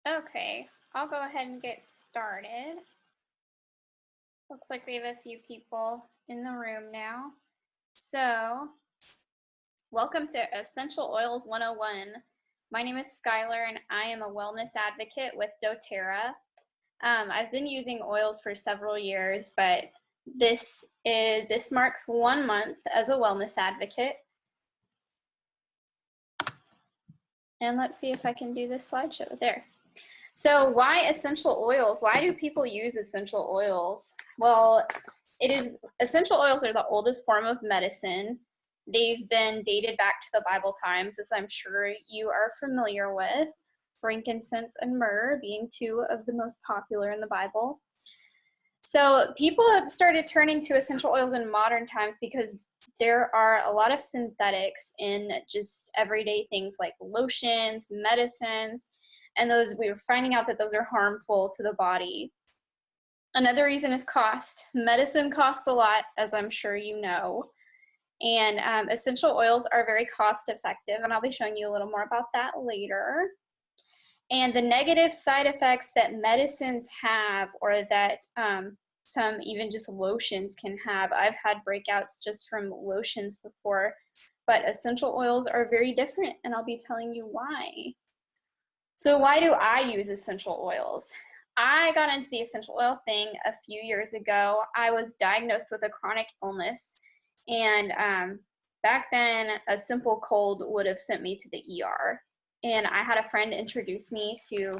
Okay, I'll go ahead and get started. Looks like we have a few people in the room now. So, welcome to Essential Oils 101. My name is Skyler and I am a wellness advocate with doTERRA. I've been using oils for several years, but this marks 1 month as a wellness advocate. And let's see if I can do this slideshow there. So why essential oils? Why do people use essential oils? Well, essential oils are the oldest form of medicine. They've been dated back to the Bible times, as I'm sure you are familiar with. Frankincense and myrrh being two of the most popular in the Bible. So people have started turning to essential oils in modern times because there are a lot of synthetics in just everyday things like lotions, medicines, and we were finding out that those are harmful to the body. Another reason is cost. Medicine costs a lot, as I'm sure you know, and essential oils are very cost effective, and I'll be showing you a little more about that later. And the negative side effects that medicines have, or that some even just lotions can have. I've had breakouts just from lotions before, but essential oils are very different, and I'll be telling you why. So why do I use essential oils? I got into the essential oil thing a few years ago. I was diagnosed with a chronic illness, and back then a simple cold would have sent me to the ER. And I had a friend introduce me to,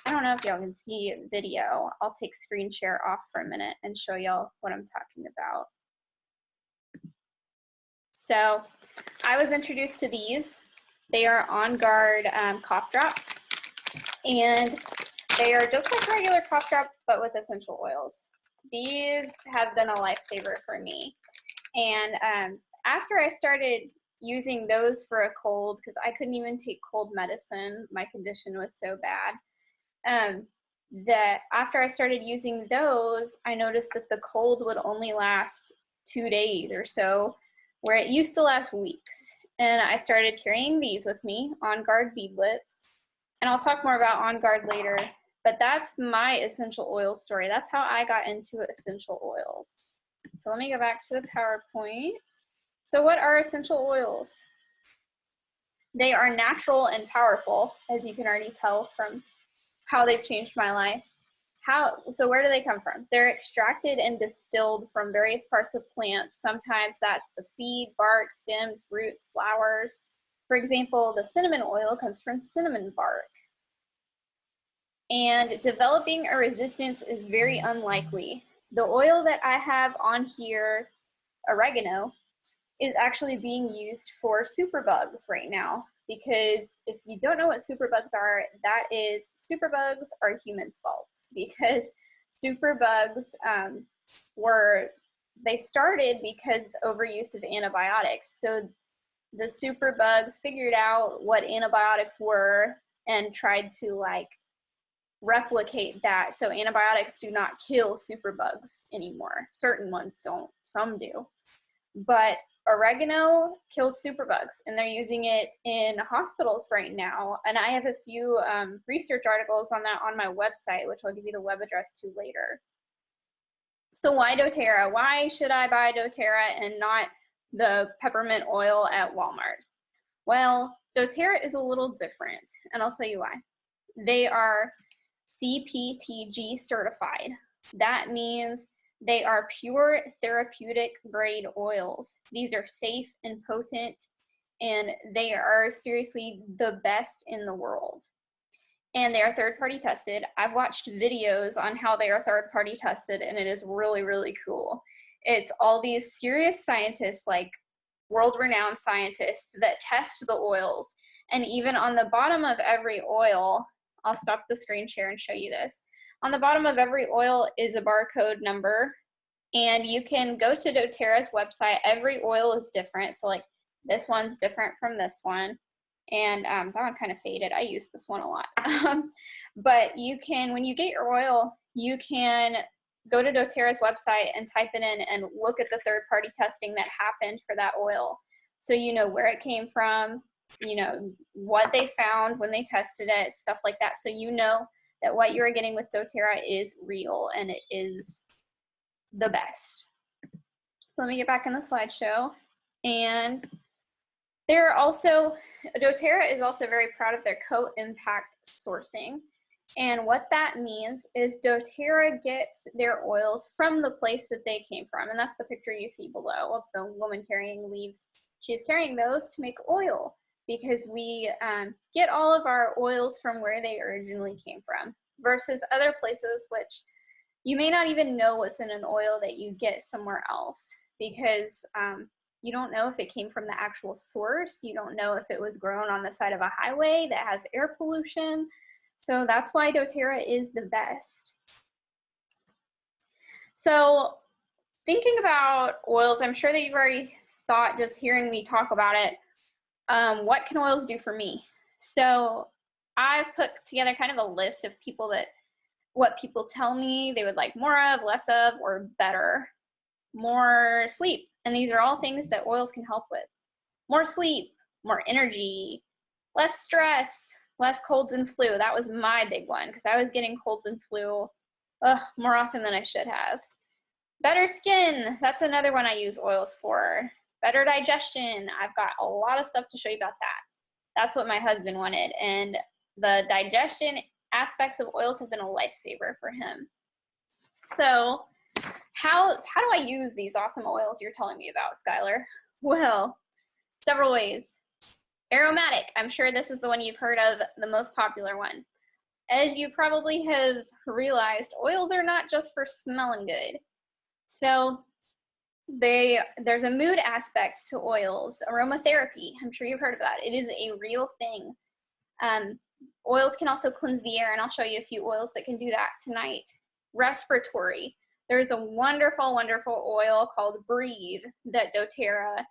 I don't know if y'all can see video. I'll take screen share off for a minute and show y'all what I'm talking about. So I was introduced to these. They are On Guard cough drops, and they are just like regular cough drop, but with essential oils. These have been a lifesaver for me. And after I started using those for a cold, because I couldn't even take cold medicine, my condition was so bad, that after I started using those, I noticed that the cold would only last 2 days or so, where it used to last weeks. And I started carrying these with me, On Guard beadlets. And I'll talk more about On Guard later, but that's my essential oil story. That's how I got into essential oils. So let me go back to the PowerPoint. So what are essential oils? They are natural and powerful, as you can already tell from how they've changed my life. So where do they come from? They're extracted and distilled from various parts of plants. Sometimes that's the seed, bark, stems, roots, flowers. For example, the cinnamon oil comes from cinnamon bark. And developing a resistance is very unlikely. The oil that I have on here, oregano, is actually being used for superbugs right now, because if you don't know what superbugs are, superbugs are humans' faults, because superbugs they started because overuse of antibiotics. So the superbugs figured out what antibiotics were and tried to replicate that. So antibiotics do not kill superbugs anymore. Certain ones don't, some do. But oregano kills superbugs, and they're using it in hospitals right now. And I have a few research articles on that on my website, which I'll give you the web address to later. So why doTERRA? Why should I buy doTERRA and not the peppermint oil at Walmart? Well, doTERRA is a little different, and I'll tell you why. They are CPTG certified. That means they are pure therapeutic grade oils. These are safe and potent, and they are seriously the best in the world. And they are third-party tested. I've watched videos on how they are third-party tested, and it is really, really cool. It's all these serious scientists, like world-renowned scientists, that test the oils. And even on the bottom of every oil, I'll stop the screen share and show you this. On the bottom of every oil is a barcode number, and you can go to doTERRA's website. Every oil is different, so like this one's different from this one, and that one kind of faded. I use this one a lot. But you can, when you get your oil, you can go to doTERRA's website and type it in and look at the third-party testing that happened for that oil. So you know where it came from, you know, what they found when they tested it, stuff like that. So you know that what you're getting with doTERRA is real and it is the best. Let me get back in the slideshow. And they're also, doTERRA is also very proud of their co-impact sourcing. And what that means is doTERRA gets their oils from the place that they came from. And that's the picture you see below of the woman carrying leaves. She's carrying those to make oil because we get all of our oils from where they originally came from versus other places which you may not even know what's in an oil that you get somewhere else because you don't know if it came from the actual source. You don't know if it was grown on the side of a highway that has air pollution. So that's why doTERRA is the best. So thinking about oils, I'm sure that you've already thought just hearing me talk about it, what can oils do for me? So I've put together kind of a list of people that, what people tell me they would like more of, less of, or better. More sleep, and these are all things that oils can help with. More sleep, more energy, less stress, less colds and flu. That was my big one because I was getting colds and flu more often than I should have. Better skin, that's another one I use oils for. Better digestion, I've got a lot of stuff to show you about that. That's what my husband wanted, and the digestion aspects of oils have been a lifesaver for him. So how do I use these awesome oils you're telling me about, Skyler? Well, several ways. Aromatic, I'm sure this is the one you've heard of, the most popular one. As you probably have realized, oils are not just for smelling good. So there's a mood aspect to oils. Aromatherapy, I'm sure you've heard of that. It is a real thing. Oils can also cleanse the air, and I'll show you a few oils that can do that tonight. Respiratory. There's a wonderful, wonderful oil called Breathe that doTERRA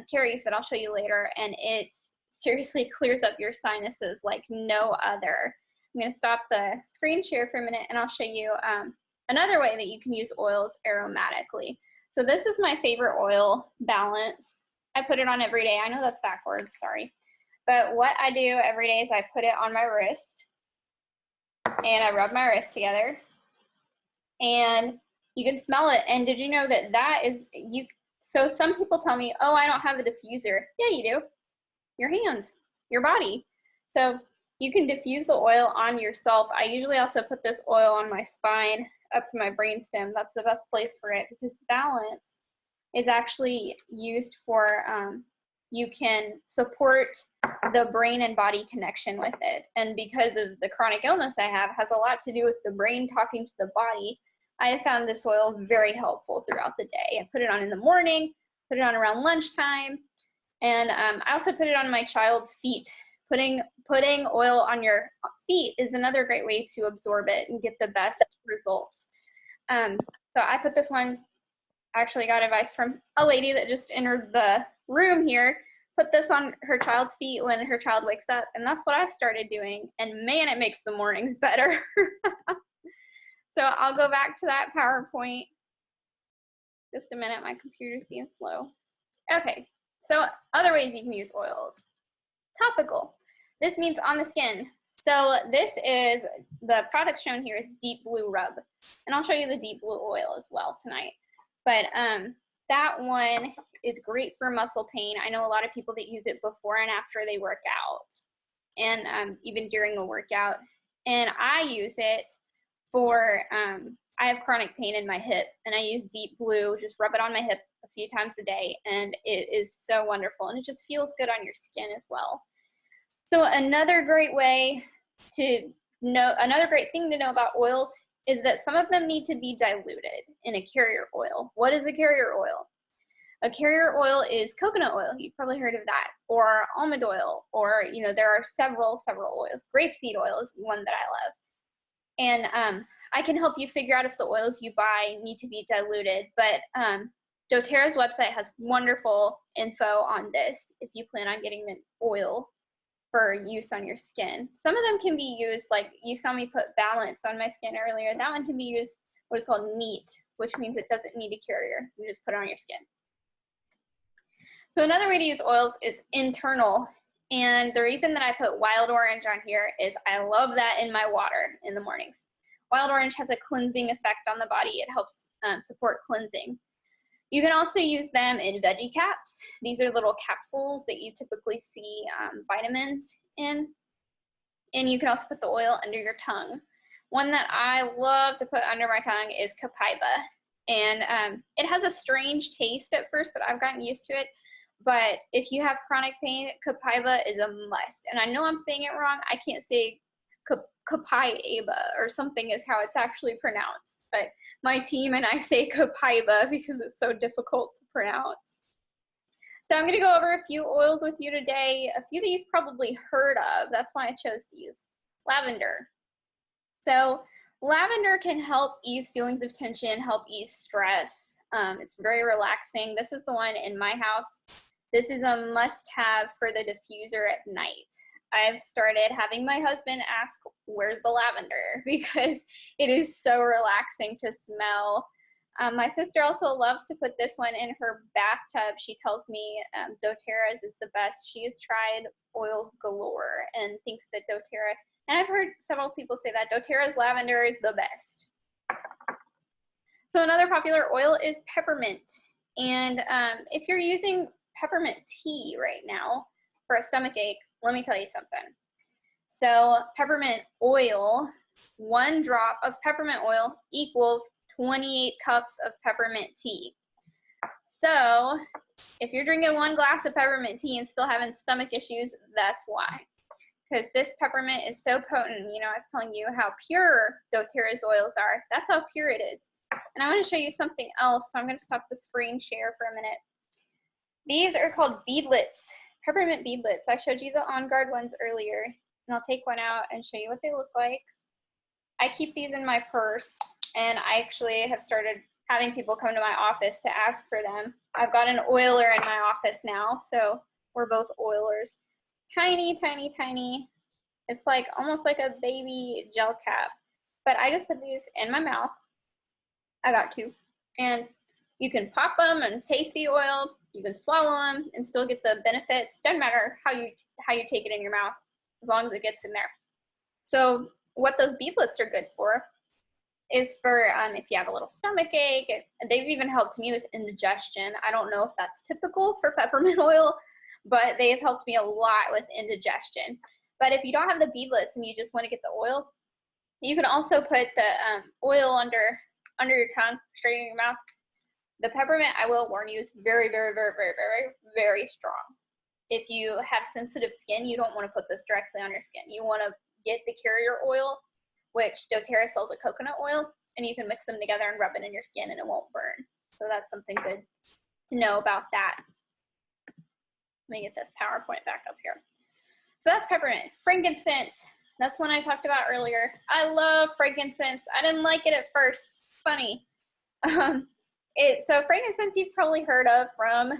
carries that I'll show you later, and it seriously clears up your sinuses like no other. I'm going to stop the screen share for a minute, and I'll show you another way that you can use oils aromatically. So this is my favorite oil, Balance. I put it on every day. I know that's backwards, sorry. But what I do every day is I put it on my wrist, and I rub my wrist together. And you can smell it. And did you know that that is, so some people tell me, oh, I don't have a diffuser. Yeah, you do. Your hands, your body. So you can diffuse the oil on yourself. I usually also put this oil on my spine up to my brainstem. That's the best place for it because Balance is actually used for, you can support the brain and body connection with it. And because of the chronic illness I have, has a lot to do with the brain talking to the body. I have found this oil very helpful throughout the day. I put it on in the morning, put it on around lunchtime, and I also put it on my child's feet. Putting oil on your feet is another great way to absorb it and get the best results. So I put this one, actually got advice from a lady that just entered the room here, put this on her child's feet when her child wakes up, and that's what I've started doing, and man, it makes the mornings better. So I'll go back to that PowerPoint. Just a minute, my computer's being slow. Okay, so other ways you can use oils. Topical. This means on the skin. So this is, the product shown here is Deep Blue Rub. And I'll show you the Deep Blue oil as well tonight. But that one is great for muscle pain. I know a lot of people that use it before and after they work out. And even during a workout. And I use it for, I have chronic pain in my hip, and I use Deep Blue, just rub it on my hip a few times a day, and it is so wonderful, and it just feels good on your skin as well. So another great way to know, another great thing to know about oils is that some of them need to be diluted in a carrier oil. What is a carrier oil? A carrier oil is coconut oil. You've probably heard of that, or almond oil, or, you know, there are several oils. Grapeseed oil is one that I love. And I can help you figure out if the oils you buy need to be diluted, but doTERRA's website has wonderful info on this if you plan on getting an oil for use on your skin. Some of them can be used, like you saw me put Balance on my skin earlier. That one can be used what is called neat, which means it doesn't need a carrier. You just put it on your skin. So another way to use oils is internal. And the reason that I put wild orange on here is I love that in my water in the mornings. Wild orange has a cleansing effect on the body. It helps support cleansing. You can also use them in veggie caps. These are little capsules that you typically see vitamins in. And you can also put the oil under your tongue. One that I love to put under my tongue is copaiba. And it has a strange taste at first, but I've gotten used to it. But if you have chronic pain, copaiba is a must. And I know I'm saying it wrong. I can't say copaiba or something is how it's actually pronounced. But my team and I say copaiba because it's so difficult to pronounce. So I'm going to go over a few oils with you today, a few that you've probably heard of. That's why I chose these. Lavender. So lavender can help ease feelings of tension, help ease stress. It's very relaxing. This is the one in my house. This is a must-have for the diffuser at night. I've started having my husband ask, where's the lavender? Because it is so relaxing to smell. My sister also loves to put this one in her bathtub. She tells me doTERRA's is the best. She has tried oils galore and thinks that doTERRA, and I've heard several people say that doTERRA's lavender is the best. So another popular oil is peppermint. And if you're using peppermint tea right now for a stomach ache, let me tell you something. So peppermint oil, 1 drop of peppermint oil equals 28 cups of peppermint tea. So if you're drinking 1 glass of peppermint tea and still having stomach issues, that's why. Because this peppermint is so potent. You know, I was telling you how pure doTERRA's oils are. That's how pure it is. And I want to show you something else, so I'm going to stop the screen share for a minute. These are called beadlets, peppermint beadlets. I showed you the On Guard ones earlier, and I'll take one out and show you what they look like. I keep these in my purse, and I actually have started having people come to my office to ask for them. I've got an oiler in my office now, so we're both oilers. Tiny, tiny, tiny. It's like almost like a baby gel cap. But I just put these in my mouth. I got 2. And you can pop them and taste the oil. You can swallow them and still get the benefits. Doesn't matter how you take it in your mouth, as long as it gets in there. So what those beadlets are good for is for if you have a little stomach ache. They've even helped me with indigestion. I don't know if that's typical for peppermint oil, but they have helped me a lot with indigestion. But if you don't have the beadlets and you just want to get the oil, you can also put the oil under your tongue, straight in your mouth. The peppermint, I will warn you, is very, very, very, very, very, very strong. If you have sensitive skin, you don't want to put this directly on your skin. You want to get the carrier oil, which doTERRA sells a coconut oil, and you can mix them together and rub it in your skin and it won't burn. So that's something good to know about that. Let me get this PowerPoint back up here. So that's peppermint. Frankincense, that's one I talked about earlier. I love frankincense. I didn't like it at first. Funny. So frankincense you've probably heard of from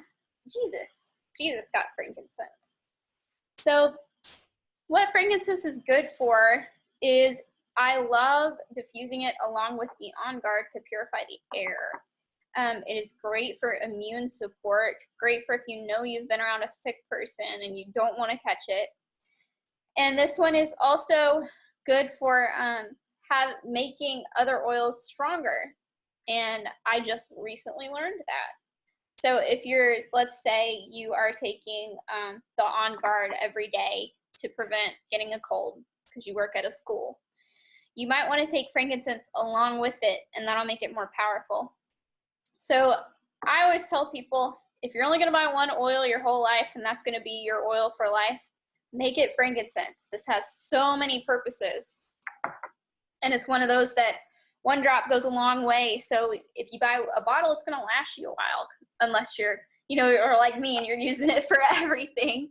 Jesus. Jesus got frankincense. So what frankincense is good for is I love diffusing it along with the On Guard to purify the air. It is great for immune support, great for if you know you've been around a sick person and you don't want to catch it. And this one is also good for making other oils stronger. And I just recently learned that. So if you're, let's say you are taking the On Guard every day to prevent getting a cold because you work at a school, you might want to take frankincense along with it, and that'll make it more powerful. So I always tell people, if you're only going to buy one oil your whole life, and that's going to be your oil for life, make it frankincense. This has so many purposes. And it's one of those that 1 drop goes a long way. So if you buy a bottle, it's going to last you a while, unless you're, or like me and you're using it for everything.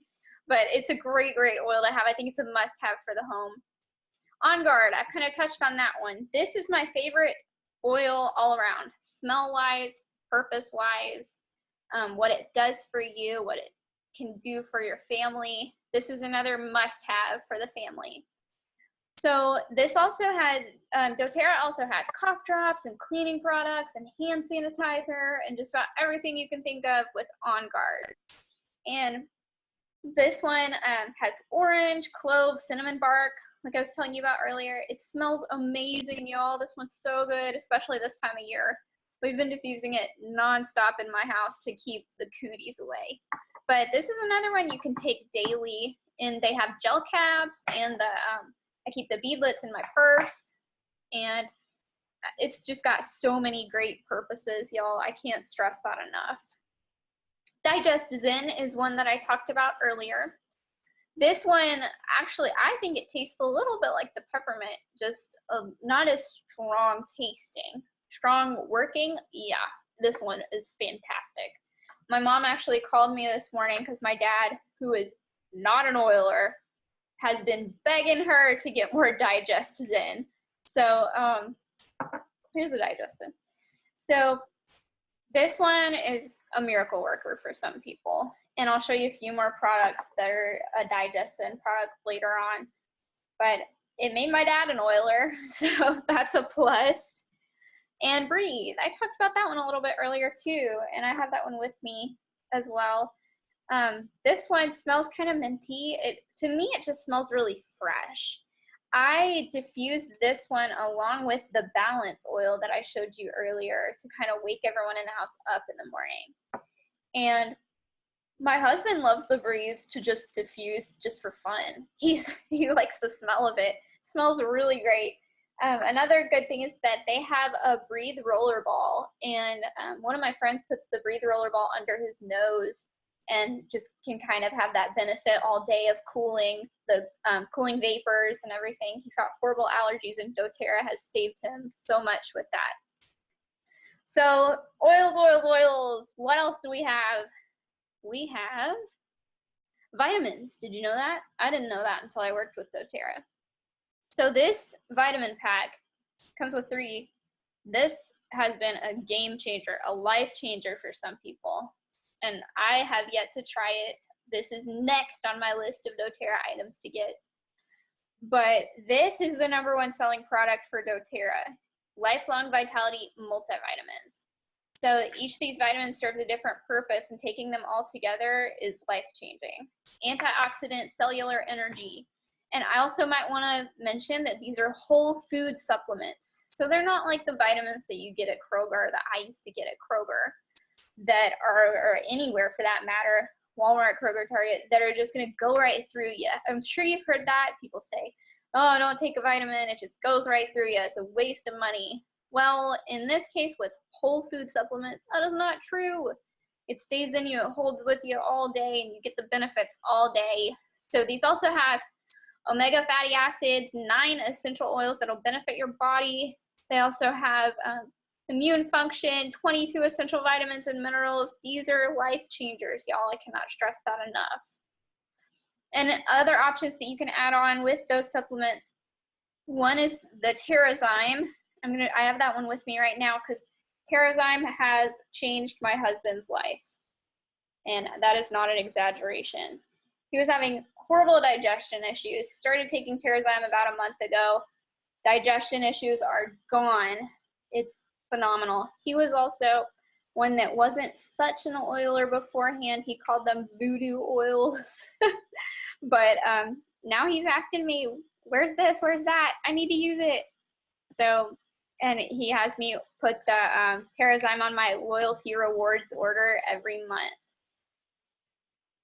But it's a great, great oil to have. I think it's a must-have for the home. On Guard, I've kind of touched on that one. This is my favorite oil all around, smell-wise, purpose-wise, what it does for you, what it can do for your family. This is another must-have for the family. So this also has, doTERRA also has cough drops and cleaning products and hand sanitizer and just about everything you can think of with On Guard. And This one has orange, clove, cinnamon bark, like I was telling you about earlier. It smells amazing, y'all. This one's so good, especially this time of year. We've been diffusing it nonstop in my house to keep the cooties away. But this is another one you can take daily, and they have gel caps, and I keep the beadlets in my purse, and it's just got so many great purposes, y'all. I can't stress that enough. Digest Zen is one that I talked about earlier. This one, actually, I think it tastes a little bit like the peppermint, just not as strong tasting. Strong working, yeah, this one is fantastic. My mom actually called me this morning because my dad, who is not an oiler, has been begging her to get more Digest Zen. So here's the Digest Zen. So this one is a miracle worker for some people, and I'll show you a few more products that are a Digest Zen product later on. But it made my dad an oiler, so that's a plus. And Breathe, I talked about that one a little bit earlier too, and I have that one with me as well. This one smells kind of minty. To me, it just smells really fresh. I diffused this one along with the balance oil that I showed you earlier to kind of wake everyone in the house up in the morning. And my husband loves the Breathe to just diffuse just for fun. He likes the smell of it. It smells really great. Another good thing is that they have a Breathe roller ball, and one of my friends puts the Breathe roller ball under his nose and just can kind of have that benefit all day of cooling the cooling vapors and everything. He's got horrible allergies, and doTERRA has saved him so much with that. So oils, oils, oils. What else do we have? We have vitamins. Did you know that? I didn't know that until I worked with doTERRA. So this vitamin pack comes with 3. This has been a game changer, a life changer for some people. And I have yet to try it. This is next on my list of doTERRA items to get. But this is the #1 selling product for doTERRA, Lifelong Vitality Multivitamins. So each of these vitamins serves a different purpose, and taking them all together is life-changing. Antioxidant, cellular energy. And I also might want to mention that these are whole food supplements. So they're not like the vitamins that you get at Kroger, that I used to get at Kroger, that are, or anywhere for that matter, Walmart, Kroger, Target, that are just going to go right through you. I'm sure you've heard that. People say, oh, don't take a vitamin. It just goes right through you. It's a waste of money. Well, in this case with whole food supplements, that is not true. It stays in you. It holds with you all day, and you get the benefits all day. So these also have omega fatty acids, 9 essential oils that will benefit your body. They also have immune function, 22 essential vitamins and minerals. These are life changers, y'all. I cannot stress that enough. And other options that you can add on with those supplements, one is the Terrazyme. I have that one with me right now because Terrazyme has changed my husband's life. And that is not an exaggeration. He was having horrible digestion issues. Started taking Terrazyme about a month ago. Digestion issues are gone. It's phenomenal. He was also one that wasn't such an oiler beforehand. He called them voodoo oils. But now he's asking me, where's this? Where's that? I need to use it. So, and he has me put the Terrazyme on my loyalty rewards order every month,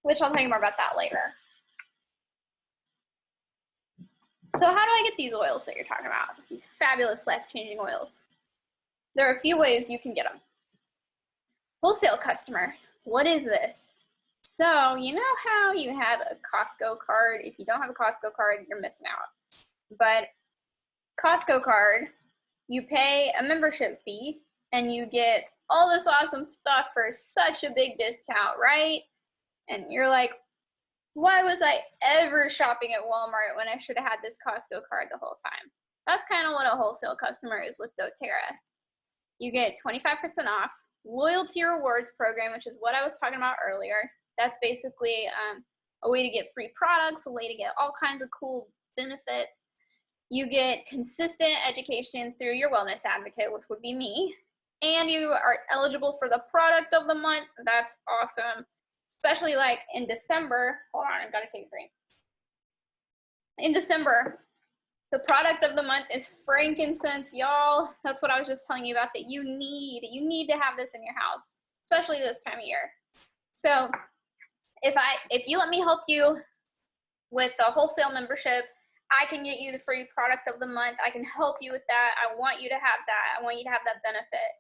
which I'll tell you more about that later. So how do I get these oils that you're talking about? These fabulous life-changing oils. There are a few ways you can get them. Wholesale customer, what is this? So you know how you have a Costco card? If you don't have a Costco card, you're missing out. But Costco card, you pay a membership fee and you get all this awesome stuff for such a big discount, right? And you're like, why was I ever shopping at Walmart when I should have had this Costco card the whole time? That's kind of what a wholesale customer is with doTERRA. You get 25% off, loyalty rewards program, which is what I was talking about earlier. That's basically a way to get free products, a way to get all kinds of cool benefits. You get consistent education through your wellness advocate, which would be me. And you are eligible for the product of the month. That's awesome. especially like in December. Hold on, I've got to take a drink. In December, the product of the month is frankincense, y'all. That's what I was just telling you about, that you need to have this in your house, especially this time of year. So if you let me help you with a wholesale membership, I can get you the free product of the month. I can help you with that. I want you to have that. I want you to have that benefit.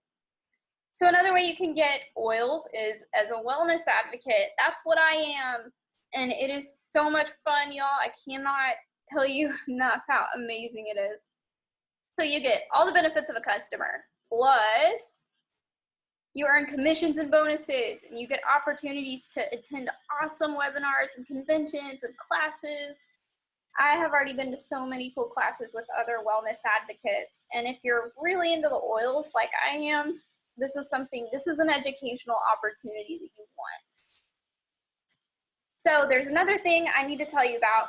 So another way you can get oils is as a wellness advocate. That's what I am. And it is so much fun, y'all. I cannot tell you enough how amazing it is. So you get all the benefits of a customer, plus you earn commissions and bonuses, and you get opportunities to attend awesome webinars and conventions and classes. I have already been to so many cool classes with other wellness advocates. And if you're really into the oils like I am, this is an educational opportunity that you want. So there's another thing I need to tell you about.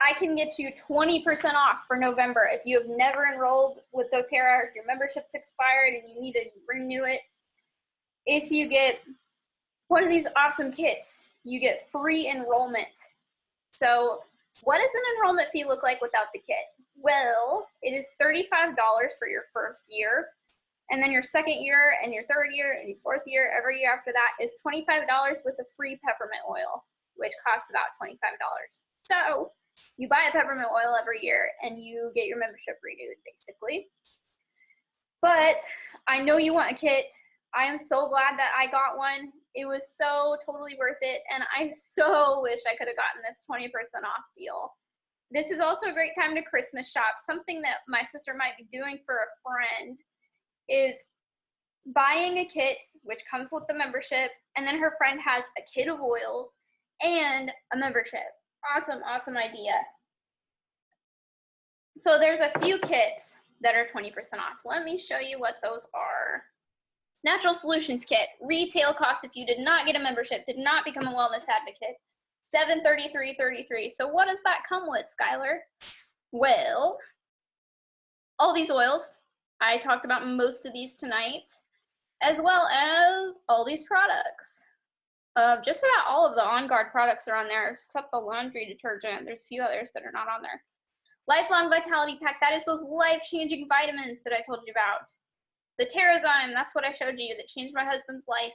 I can get you 20% off for November if you have never enrolled with doTERRA, or if your membership's expired and you need to renew it. If you get one of these awesome kits, you get free enrollment. So what does an enrollment fee look like without the kit? Well, it is $35 for your first year, and then your second year and your third year and your fourth year, every year after that is $25 with a free peppermint oil, which costs about $25. So you buy a peppermint oil every year and you get your membership renewed, basically. But I know you want a kit. I am so glad that I got one. It was so totally worth it, and I so wish I could have gotten this 20% off deal. This is also a great time to Christmas shop. Something that my sister might be doing for a friend is buying a kit, which comes with the membership, and then her friend has a kit of oils and a membership. Awesome, awesome idea. So there's a few kits that are 20% off. Let me show you what those are. Natural Solutions Kit, retail cost if you did not get a membership, did not become a wellness advocate, $733.33. So what does that come with, Skyler? Well, all these oils, I talked about most of these tonight, as well as all these products. Just about all of the On Guard products are on there, except the laundry detergent. There's a few others that are not on there. Lifelong Vitality Pack, that is those life-changing vitamins that I told you about. The Terrazyme, that's what I showed you, that changed my husband's life.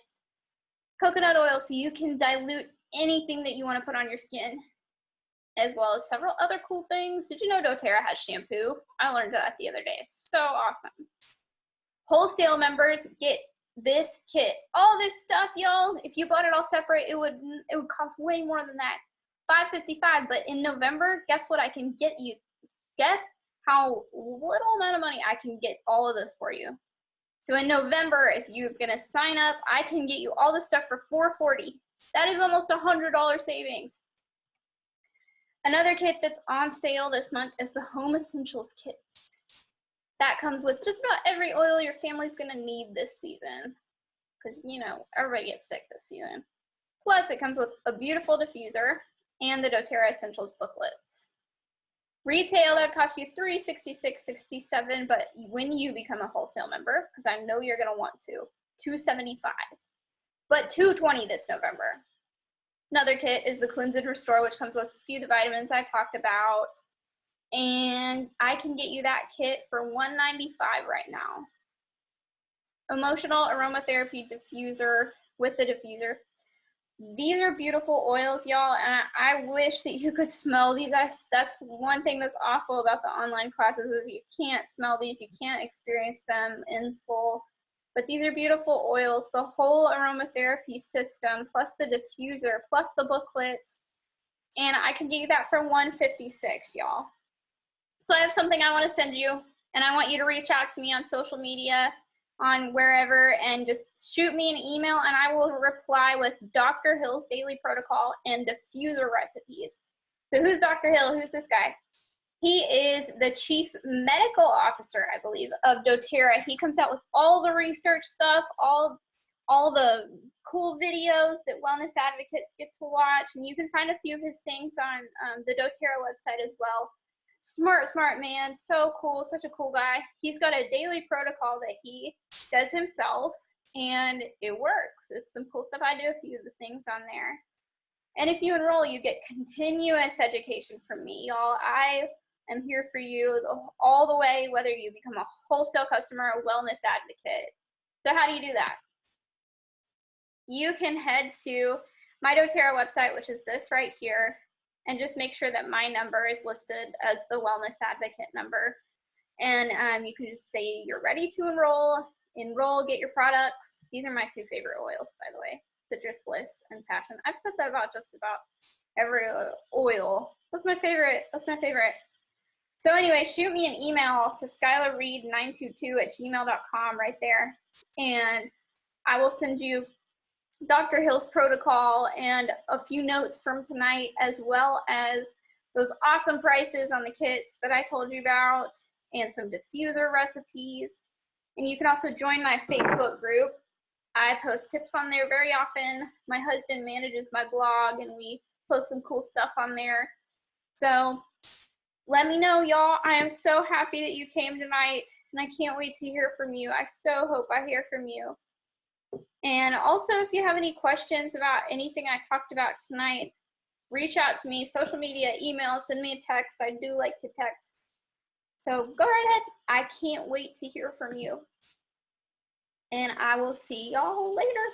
Coconut oil, so you can dilute anything that you want to put on your skin, as well as several other cool things. Did you know doTERRA has shampoo? I learned that the other day. So awesome. Wholesale members get this kit. All this stuff, y'all, if you bought it all separate, it would cost way more than that. $5.55, but in November, guess what I can get you? Guess how little amount of money I can get all of this for you. So in November, if you're gonna sign up, I can get you all this stuff for $4.40. That is almost $100 savings. Another kit that's on sale this month is the Home Essentials Kit. That comes with just about every oil your family's gonna need this season, because you know everybody gets sick this season. Plus, it comes with a beautiful diffuser and the doTERRA Essentials booklets. Retail, that would cost you $366.67, but when you become a wholesale member, because I know you're gonna want to, $275, but $220 this November. Another kit is the Cleanse and Restore, which comes with a few of the vitamins I talked about, and I can get you that kit for $195 right now. Emotional Aromatherapy Diffuser with the diffuser. These are beautiful oils, y'all, and I wish that you could smell these. That's one thing that's awful about the online classes is you can't smell these, you can't experience them in full. But these are beautiful oils, the whole aromatherapy system, plus the diffuser, plus the booklets, and I can get you that for $156, y'all. So I have something I want to send you, and I want you to reach out to me on social media, on wherever, and just shoot me an email and I will reply with Dr. Hill's daily protocol and diffuser recipes. So who's Dr. Hill? Who's this guy? He is the chief medical officer, I believe, of doTERRA. He comes out with all the research stuff, all the cool videos that wellness advocates get to watch, and you can find a few of his things on the doTERRA website as well. Smart man, so cool, such a cool guy. He's got a daily protocol that he does himself, and it works. It's some cool stuff. I do a few of the things on there. And if you enroll, you get continuous education from me, y'all. I am here for you all the way, whether you become a wholesale customer or wellness advocate. So how do you do that? You can head to my doTERRA website, which is this right here, and just make sure that my number is listed as the wellness advocate number. And you can just say you're ready to enroll, get your products. These are my two favorite oils, by the way, Citrus Bliss and Passion. I've said that about just about every oil. That's my favorite. That's my favorite. So anyway, shoot me an email to skylerreid922@gmail.com right there, and I will send you Dr. Hill's protocol and a few notes from tonight, as well as those awesome prices on the kits that I told you about, and some diffuser recipes. And you can also join my Facebook group. I post tips on there very often. My husband manages my blog, and we post some cool stuff on there. So let me know, y'all. I am so happy that you came tonight, and I can't wait to hear from you. I so hope I hear from you. And also, if you have any questions about anything I talked about tonight, reach out to me, social media, email, send me a text. I do like to text. So go right ahead. I can't wait to hear from you. And I will see y'all later.